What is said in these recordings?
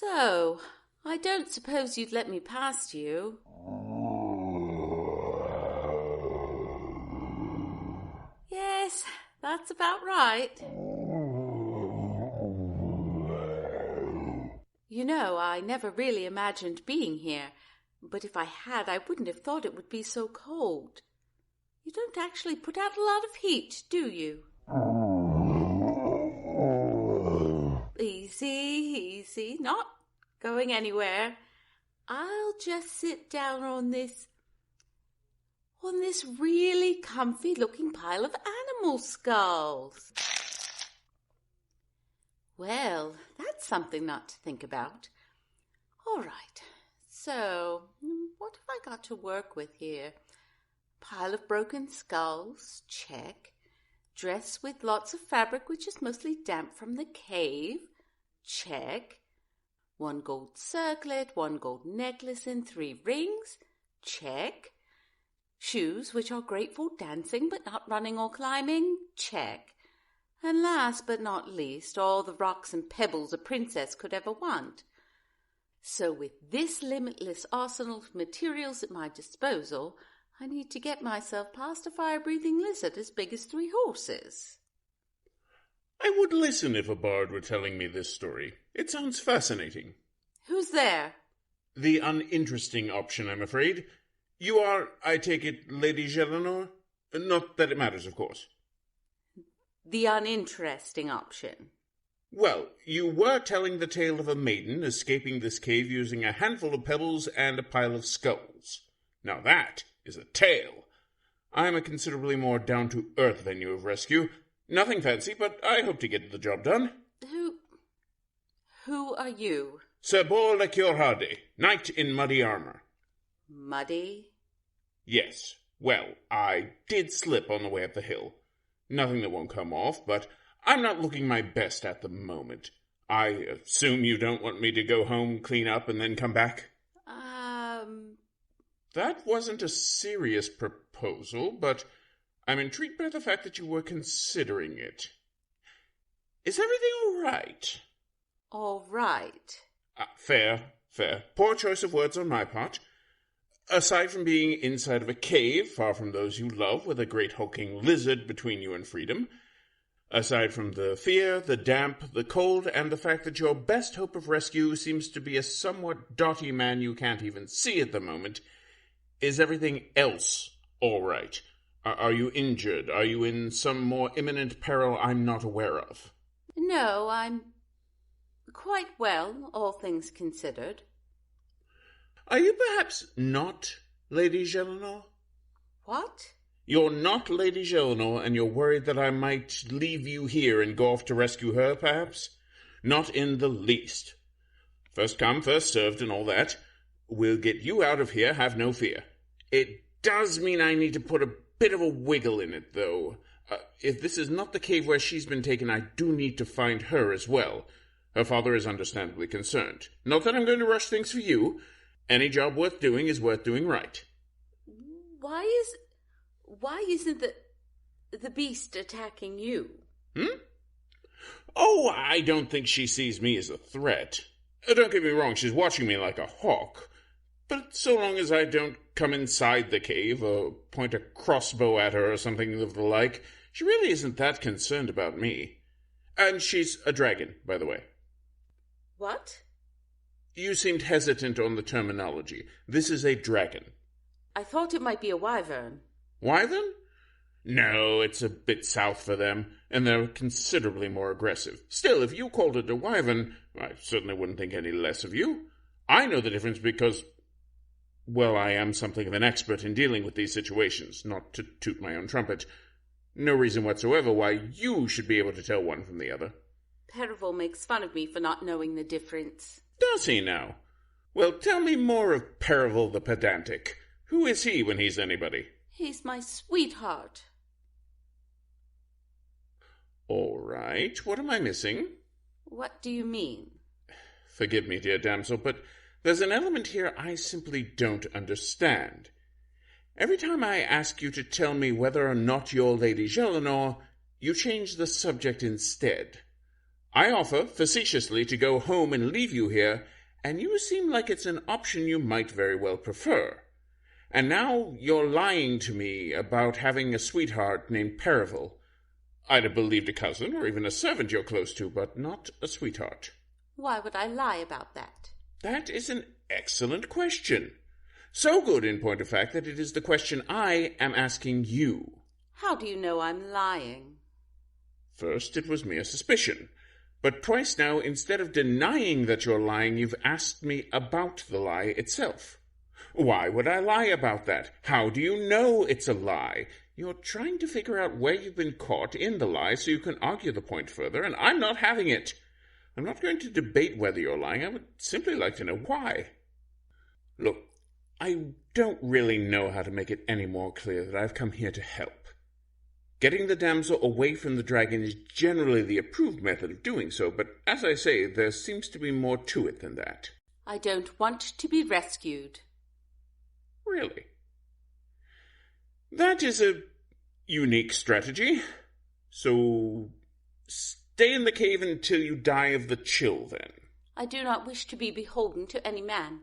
So, I don't suppose you'd let me past you? Yes, that's about right. You know, I never really imagined being here, but if I had, I wouldn't have thought it would be so cold. You don't actually put out a lot of heat, do you? Easy, easy, not going anywhere. I'll just sit down on this really comfy-looking pile of animal skulls. Well, that's something not to think about. All right, so what have I got to work with here? Pile of broken skulls, check. Dress with lots of fabric, which is mostly damp from the cave, check. 1 gold circlet, 1 gold necklace and 3 rings, check. Shoes, which are great for dancing but not running or climbing, check. And last but not least, all the rocks and pebbles a princess could ever want. So with this limitless arsenal of materials at my disposal, I need to get myself past a fire-breathing lizard as big as 3 horses. I would listen if a bard were telling me this story. It sounds fascinating. Who's there? The uninteresting option, I'm afraid. You are, I take it, Lady Gelinor? Not that it matters, of course. The uninteresting option. Well, you were telling the tale of a maiden escaping this cave using a handful of pebbles and a pile of skulls. Now that is a tale. I am a considerably more down-to-earth venue of rescue. Nothing fancy, but I hope to get the job done. Who are you? Sir Bor le Cure Hardy, knight in muddy armour. Muddy? Yes. Well, I did slip on the way up the hill. Nothing that won't come off, but I'm not looking my best at the moment. I assume you don't want me to go home, clean up, and then come back? That wasn't a serious proposal, but I'm intrigued by the fact that you were considering it. Is everything all right? All right. Fair. Poor choice of words on my part. Aside from being inside of a cave, far from those you love, with a great hulking lizard between you and freedom, aside from the fear, the damp, the cold, and the fact that your best hope of rescue seems to be a somewhat dotty man you can't even see at the moment, is everything else all right? Are you injured? Are you in some more imminent peril I'm not aware of? No, I'm quite well, all things considered. Are you perhaps not Lady Gelinor? What? You're not Lady Gelinor, and you're worried that I might leave you here and go off to rescue her, perhaps? Not in the least. First come, first served and all that. We'll get you out of here, have no fear. It does mean I need to put a bit of a wiggle in it, though. If this is not the cave where she's been taken, I do need to find her as well. Her father is understandably concerned. Not that I'm going to rush things for you. Any job worth doing is worth doing right. Why isn't the beast attacking you? Oh, I don't think she sees me as a threat. Don't get me wrong, she's watching me like a hawk. But so long as I don't come inside the cave or point a crossbow at her or something of the like, she really isn't that concerned about me. And she's a dragon, by the way. What? You seemed hesitant on the terminology. This is a dragon. I thought it might be a wyvern. Wyvern? No, it's a bit south for them, and they're considerably more aggressive. Still, if you called it a wyvern, I certainly wouldn't think any less of you. I know the difference because, well, I am something of an expert in dealing with these situations, not to toot my own trumpet. No reason whatsoever why you should be able to tell one from the other. Percival makes fun of me for not knowing the difference. Does he now? Well, tell me more of Percival the pedantic. Who is he when he's anybody? He's my sweetheart. All right, what am I missing? What do you mean? Forgive me, dear damsel, but there's an element here I simply don't understand. Every time I ask you to tell me whether or not you're Lady Gelinor, you change the subject instead. I offer, facetiously, to go home and leave you here, and you seem like it's an option you might very well prefer. And now you're lying to me about having a sweetheart named Perival. I'd have believed a cousin or even a servant you're close to, but not a sweetheart. Why would I lie about that? That is an excellent question. So good, in point of fact, that it is the question I am asking you. How do you know I'm lying? First, it was mere suspicion. But twice now, instead of denying that you're lying, you've asked me about the lie itself. Why would I lie about that? How do you know it's a lie? You're trying to figure out where you've been caught in the lie so you can argue the point further, and I'm not having it. I'm not going to debate whether you're lying. I would simply like to know why. Look, I don't really know how to make it any more clear that I've come here to help. Getting the damsel away from the dragon is generally the approved method of doing so, but as I say, there seems to be more to it than that. I don't want to be rescued. Really? That is a unique strategy. So, stay in the cave until you die of the chill, then. I do not wish to be beholden to any man.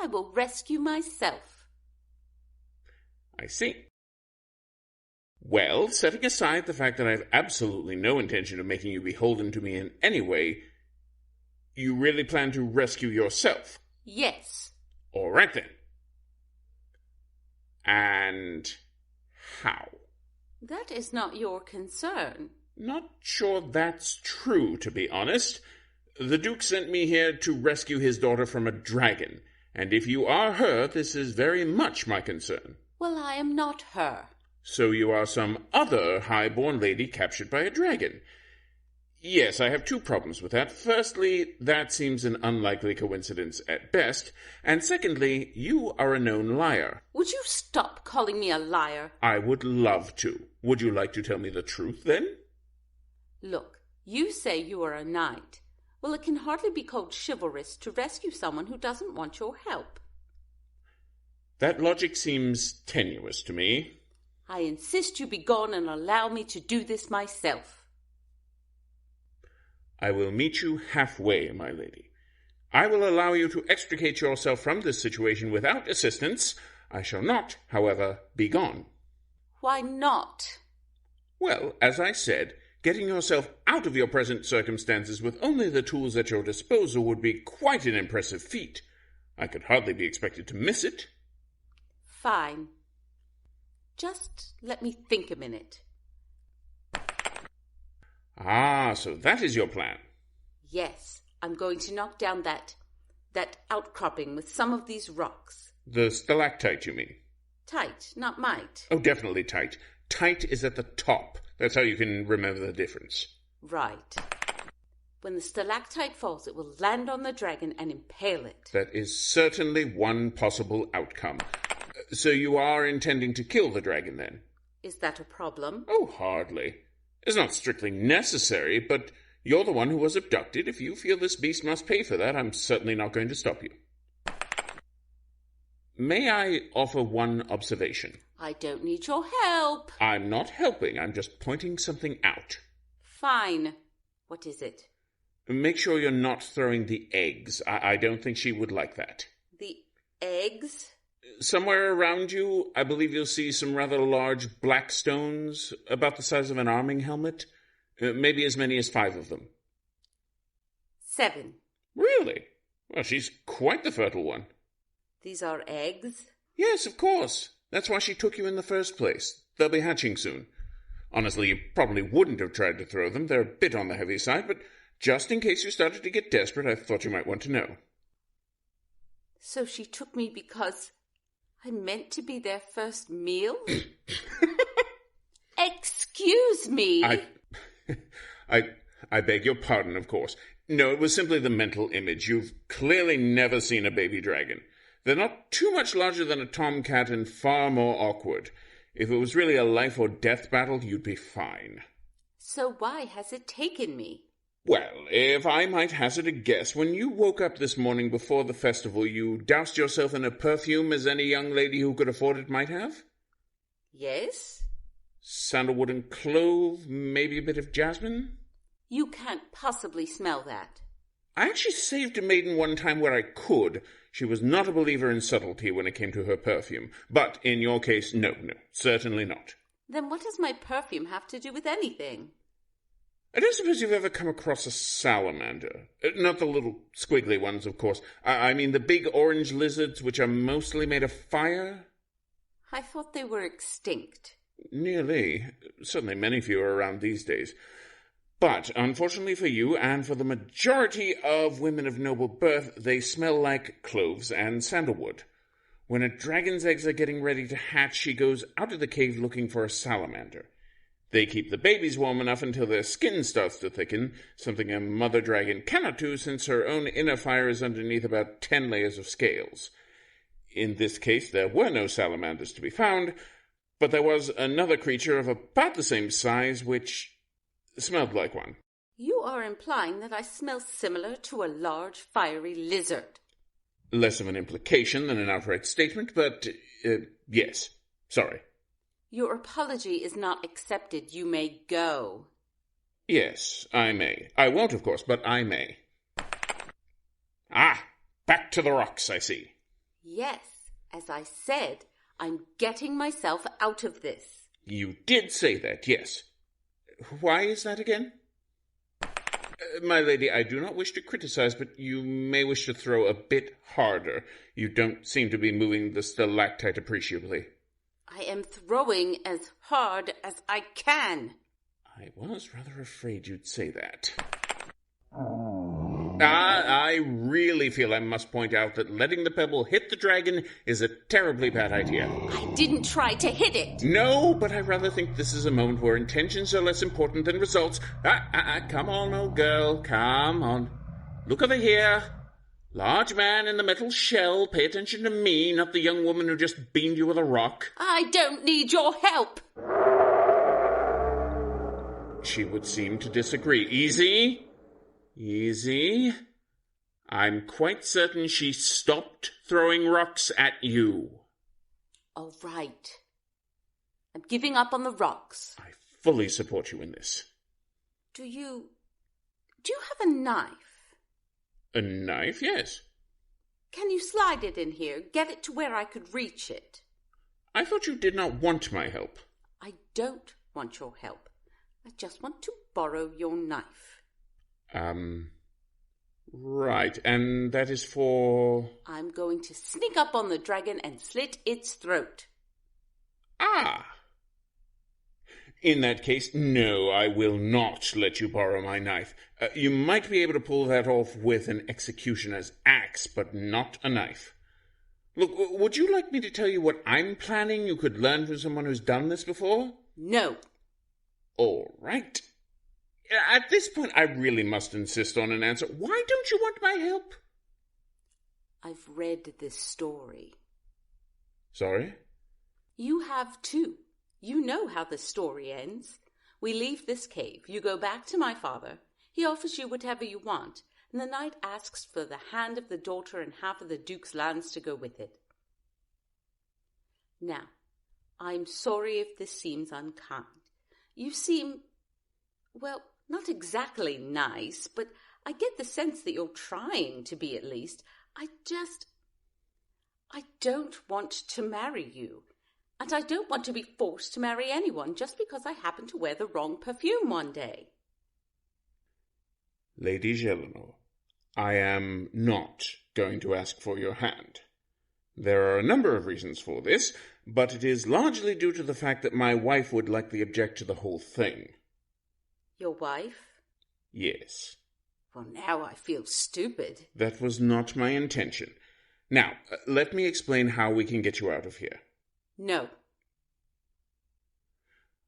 I will rescue myself. I see. Well, setting aside the fact that I have absolutely no intention of making you beholden to me in any way, you really plan to rescue yourself? Yes. All right, then. And how? That is not your concern. Not sure that's true, to be honest. The Duke sent me here to rescue his daughter from a dragon, and if you are her, this is very much my concern. Well, I am not her. So you are some other high-born lady captured by a dragon. Yes, I have two problems with that. Firstly, that seems an unlikely coincidence at best. And secondly, you are a known liar. Would you stop calling me a liar? I would love to. Would you like to tell me the truth, then? Look, you say you are a knight. Well, it can hardly be called chivalrous to rescue someone who doesn't want your help. That logic seems tenuous to me. I insist you be gone and allow me to do this myself. I will meet you halfway, my lady. I will allow you to extricate yourself from this situation without assistance. I shall not, however, be gone. Why not? Well, as I said, getting yourself out of your present circumstances with only the tools at your disposal would be quite an impressive feat. I could hardly be expected to miss it. Fine. Just let me think a minute. Ah, so that is your plan. Yes, I'm going to knock down that outcropping with some of these rocks. The stalactite, you mean? Tight, not might. Oh, definitely tight. Tight is at the top. That's how you can remember the difference. Right. When the stalactite falls, it will land on the dragon and impale it. That is certainly one possible outcome. So you are intending to kill the dragon, then? Is that a problem? Oh, hardly. It's not strictly necessary, but you're the one who was abducted. If you feel this beast must pay for that, I'm certainly not going to stop you. May I offer one observation? I don't need your help. I'm not helping. I'm just pointing something out. Fine. What is it? Make sure you're not throwing the eggs. I don't think she would like that. The eggs? Somewhere around you, I believe you'll see some rather large black stones, about the size of an arming helmet. Maybe as many as 5 of them. 7. Really? Well, she's quite the fertile one. These are eggs? Yes, of course. That's why she took you in the first place. They'll be hatching soon. Honestly, you probably wouldn't have tried to throw them. They're a bit on the heavy side, but just in case you started to get desperate, I thought you might want to know. So she took me because I meant to be their first meal? Excuse me. I beg your pardon, of course. No, it was simply the mental image. You've clearly never seen a baby dragon. They're not too much larger than a tomcat and far more awkward. If it was really a life or death battle, you'd be fine. So why has it taken me? Well, if I might hazard a guess, when you woke up this morning before the festival, you doused yourself in a perfume as any young lady who could afford it might have? Yes? Sandalwood and clove, maybe a bit of jasmine? You can't possibly smell that. I actually saved a maiden one time where I could. She was not a believer in subtlety when it came to her perfume. But in your case, no, certainly not. Then what does my perfume have to do with anything? I don't suppose you've ever come across a salamander. Not the little squiggly ones, of course. I mean the big orange lizards which are mostly made of fire? I thought they were extinct. Nearly. Certainly many fewer around these days. But, unfortunately for you, and for the majority of women of noble birth, they smell like cloves and sandalwood. When a dragon's eggs are getting ready to hatch, she goes out of the cave looking for a salamander. They keep the babies warm enough until their skin starts to thicken, something a mother dragon cannot do since her own inner fire is underneath about 10 layers of scales. In this case, there were no salamanders to be found, but there was another creature of about the same size which smelled like one. You are implying that I smell similar to a large fiery lizard. Less of an implication than an outright statement, but yes. Sorry. Your apology is not accepted. You may go. Yes, I may. I won't, of course, but I may. Ah, back to the rocks, I see. Yes, as I said, I'm getting myself out of this. You did say that, yes. Why is that again? My lady, I do not wish to criticize, but you may wish to throw a bit harder. You don't seem to be moving the stalactite appreciably. I am throwing as hard as I can. I was rather afraid you'd say that. I really feel I must point out that letting the pebble hit the dragon is a terribly bad idea. I didn't try to hit it. No, but I rather think this is a moment where intentions are less important than results. Come on, old girl, come on. Look over here. Large man in the metal shell, pay attention to me, not the young woman who just beamed you with a rock. I don't need your help. She would seem to disagree. Easy. Easy. I'm quite certain she stopped throwing rocks at you. All right. I'm giving up on the rocks. I fully support you in this. Do you have a knife? A knife, yes. Can you slide it in here? Get it to where I could reach it. I thought you did not want my help. I don't want your help. I just want to borrow your knife. Right, and that is for... I'm going to sneak up on the dragon and slit its throat. Ah! In that case, no, I will not let you borrow my knife. You might be able to pull that off with an executioner's axe, but not a knife. Look, would you like me to tell you what I'm planning you could learn from someone who's done this before? No. All right. At this point, I really must insist on an answer. Why don't you want my help? I've read this story. Sorry? You have too. You know how the story ends. We leave this cave. You go back to my father. He offers you whatever you want, and the knight asks for the hand of the daughter and half of the duke's lands to go with it. Now, I'm sorry if this seems unkind. You seem, well, not exactly nice, but I get the sense that you're trying to be at least. I don't want to marry you. And I don't want to be forced to marry anyone just because I happen to wear the wrong perfume one day. Lady Gelinar, I am not going to ask for your hand. There are a number of reasons for this, but it is largely due to the fact that my wife would likely object to the whole thing. Your wife? Yes. Well, now I feel stupid. That was not my intention. Now, let me explain how we can get you out of here. No.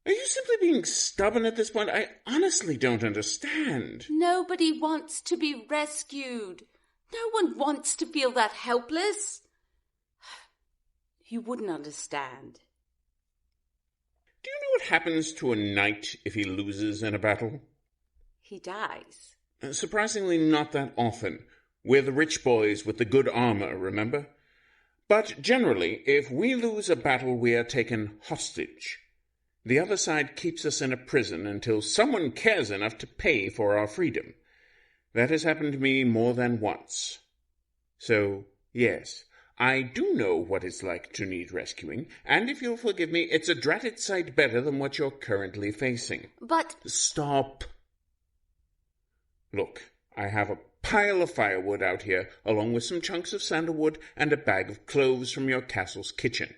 Are you simply being stubborn at this point? I honestly don't understand. Nobody wants to be rescued. No one wants to feel that helpless. You wouldn't understand. Do you know what happens to a knight if he loses in a battle? He dies. Surprisingly not that often. We're the rich boys with the good armor, remember? But generally, if we lose a battle, we are taken hostage. The other side keeps us in a prison until someone cares enough to pay for our freedom. That has happened to me more than once. So, yes, I do know what it's like to need rescuing, and if you'll forgive me, it's a dratted sight better than what you're currently facing. But... Stop. Look, I have a pile of firewood out here, along with some chunks of sandalwood and a bag of cloves from your castle's kitchen.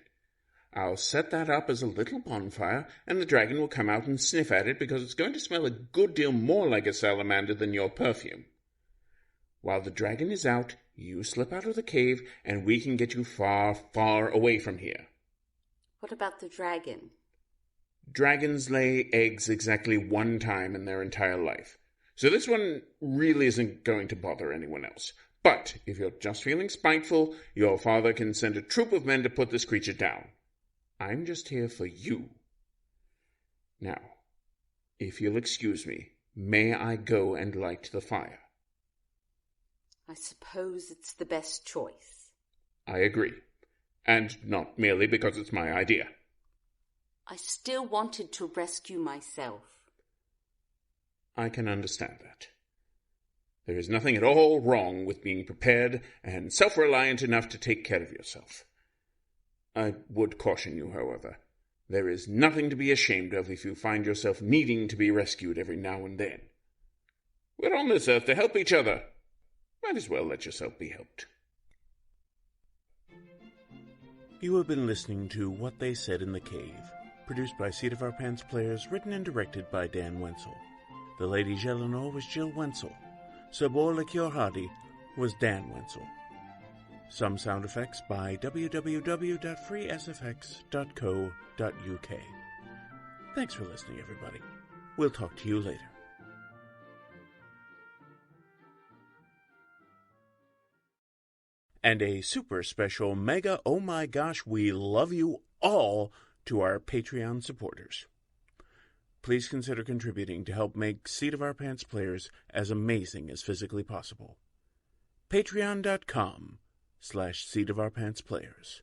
I'll set that up as a little bonfire, and the dragon will come out and sniff at it because it's going to smell a good deal more like a salamander than your perfume. While the dragon is out, you slip out of the cave, and we can get you far, far away from here. What about the dragon? Dragons lay eggs exactly one time in their entire life, so this one really isn't going to bother anyone else. But if you're just feeling spiteful, your father can send a troop of men to put this creature down. I'm just here for you. Now, if you'll excuse me, may I go and light the fire? I suppose it's the best choice. I agree, and not merely because it's my idea. I still wanted to rescue myself. I can understand that. There is nothing at all wrong with being prepared and self-reliant enough to take care of yourself. I would caution you, however, there is nothing to be ashamed of if you find yourself needing to be rescued every now and then. We're on this earth to help each other. Might as well let yourself be helped. You have been listening to What They Said in the Cave, produced by Seat of Our Pants Players, written and directed by Dan Wenzel. The Lady Eleanor was Jill Wenzel. Sabor Liqueur Hardy was Dan Wenzel. Some sound effects by www.freesfx.co.uk. Thanks for listening, everybody. We'll talk to you later. And a super special mega oh my gosh we love you all to our Patreon supporters. Please consider contributing to help make Seat of Our Pants Players as amazing as physically possible. Patreon.com/Seat of Our Pants Players.